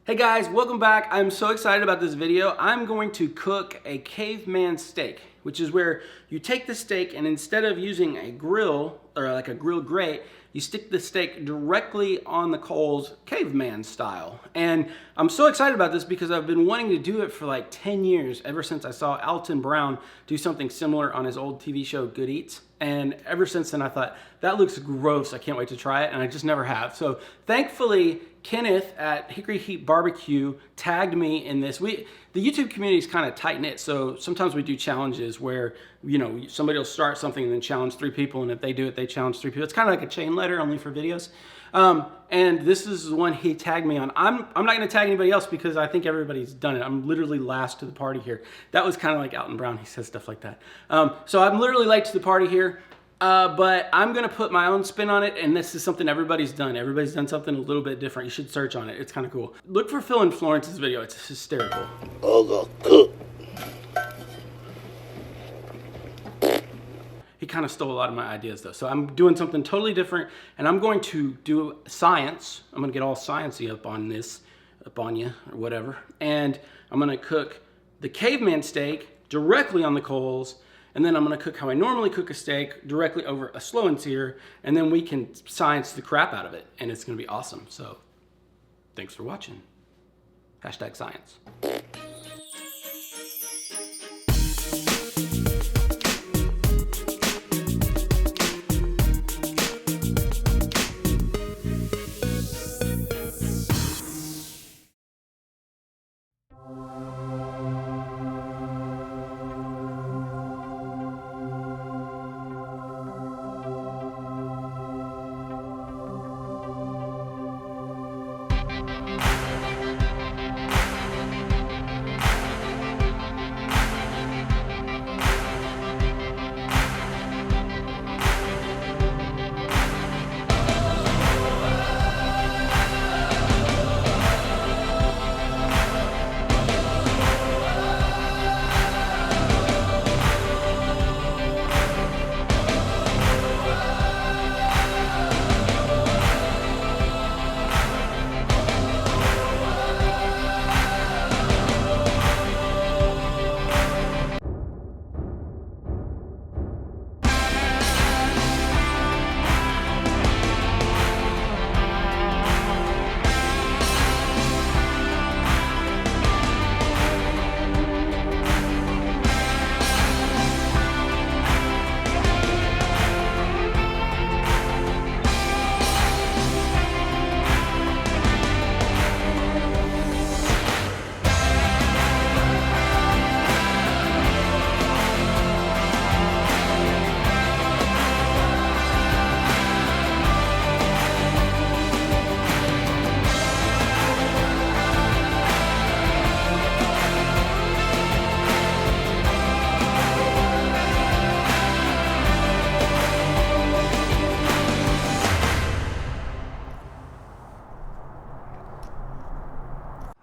Hey guys, welcome back. I'm so excited about this video. I'm going to cook a caveman steak, which is where you take the steak and instead of using a grill or like a grill grate, you stick the steak directly on the coals caveman style. And I'm so excited about this because I've been wanting to do it for like 10 years, ever since I saw Alton Brown do something similar on his old TV show, Good Eats. And ever since then I thought, that looks gross, I can't wait to try it, and I just never have. So thankfully, Kenneth at Hickory Heat Barbecue tagged me in this. The YouTube community is kind of tight-knit, so sometimes we do challenges where, you know, somebody will start something and then challenge 3 people, and if they do it, they challenge 3 people. It's kind of like a chain letter, only for videos. And this is the one he tagged me on. I'm not gonna tag anybody else because I think everybody's done it. I'm literally last to the party here. That was kind of like Alton Brown, he says stuff like that. So I'm literally late to the party here. But I'm gonna put my own spin on it, and this is something everybody's done. Everybody's done something a little bit different. You should search on it. It's kind of cool. Look for Phil and Florence's video. It's hysterical. He kind of stole a lot of my ideas though. So I'm doing something totally different, and I'm going to do science. I'm gonna get all sciencey up on this, up on you, or whatever. And I'm gonna cook the caveman steak directly on the coals, and then I'm gonna cook how I normally cook a steak directly over a Slow N Sear, and then we can science the crap out of it, and it's gonna be awesome. So, thanks for watching. #science.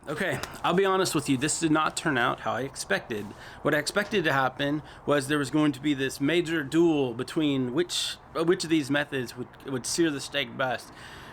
Okay, I'll be honest with you, this did not turn out how I expected. What I expected to happen was there was going to be this major duel between which of these methods would sear the steak best.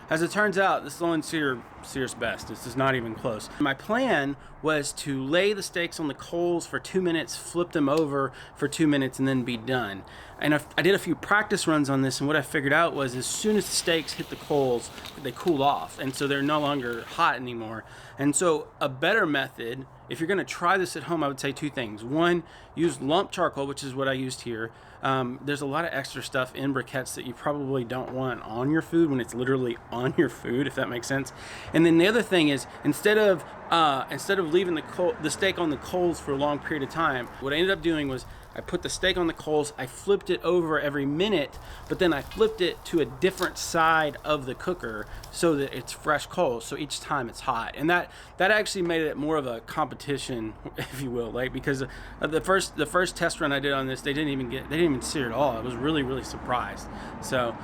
As it turns out, the Slow N Sear sears best. This is not even close. My plan was to lay the steaks on the coals for 2 minutes, flip them over for 2 minutes, and then be done. And I did a few practice runs on this, and what I figured out was as soon as the steaks hit the coals, they cool off, and so they're no longer hot anymore. And so a better method, if you're gonna try this at home, I would say 2 things. 1, use lump charcoal, which is what I used here. There's a lot of extra stuff in briquettes that you probably don't want on your food when it's literally on your food, if that makes sense. And then the other thing is, instead of leaving the steak on the coals for a long period of time, what I ended up doing was I put the steak on the coals, I flipped it over every minute, but then I flipped it to a different side of the cooker so that it's fresh coals, so each time it's hot. And that actually made it more of a competition, if you will, like, because the first test run I did on this, they didn't even sear at all. I was really surprised. So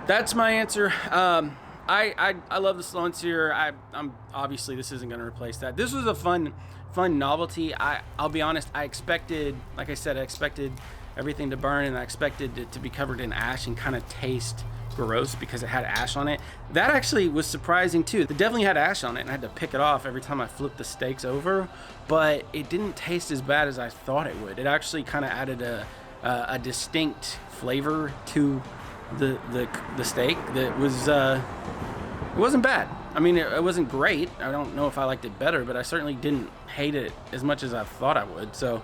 that's my answer. I love the Slow N Sear. I'm obviously, this isn't going to replace that. This was a fun novelty. I'll be honest, I expected, like I said, I expected everything to burn, and I expected it to be covered in ash and kind of taste gross because it had ash on it. That actually was surprising too. It definitely had ash on it, and I had to pick it off every time I flipped the steaks over, but it didn't taste as bad as I thought it would. It actually kind of added a distinct flavor to the steak that was it wasn't bad. I mean, it wasn't great. I don't know if I liked it better, but I certainly didn't hate it as much as I thought I would. So,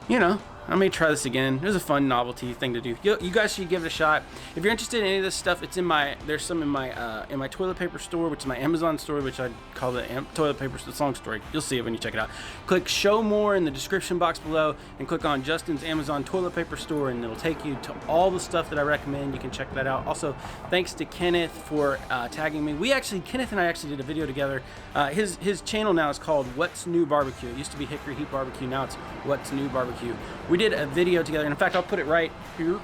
you know, I may try this again. It was a fun novelty thing to do. You guys should give it a shot. If you're interested in any of this stuff, it's in my, there's some in my toilet paper store, which is my Amazon store, which I call the toilet paper song story. You'll see it when you check it out. Click show more in the description box below and click on Justin's Amazon toilet paper store, and it'll take you to all the stuff that I recommend. You can check that out. Also, thanks to Kenneth for tagging me. Kenneth and I actually did a video together. His channel now is called What's New Barbecue. It used to be Hickory Heat Barbecue. Now it's What's New Barbecue. We did a video together, and in fact, I'll put it right here.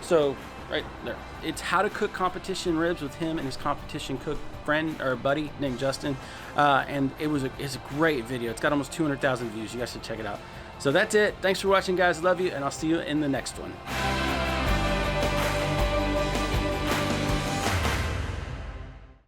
So, right there. It's how to cook competition ribs with him and his competition cook friend or buddy named Justin. And it's a great video. It's got almost 200,000 views. You guys should check it out. So that's it. Thanks for watching, guys. Love you, and I'll see you in the next one.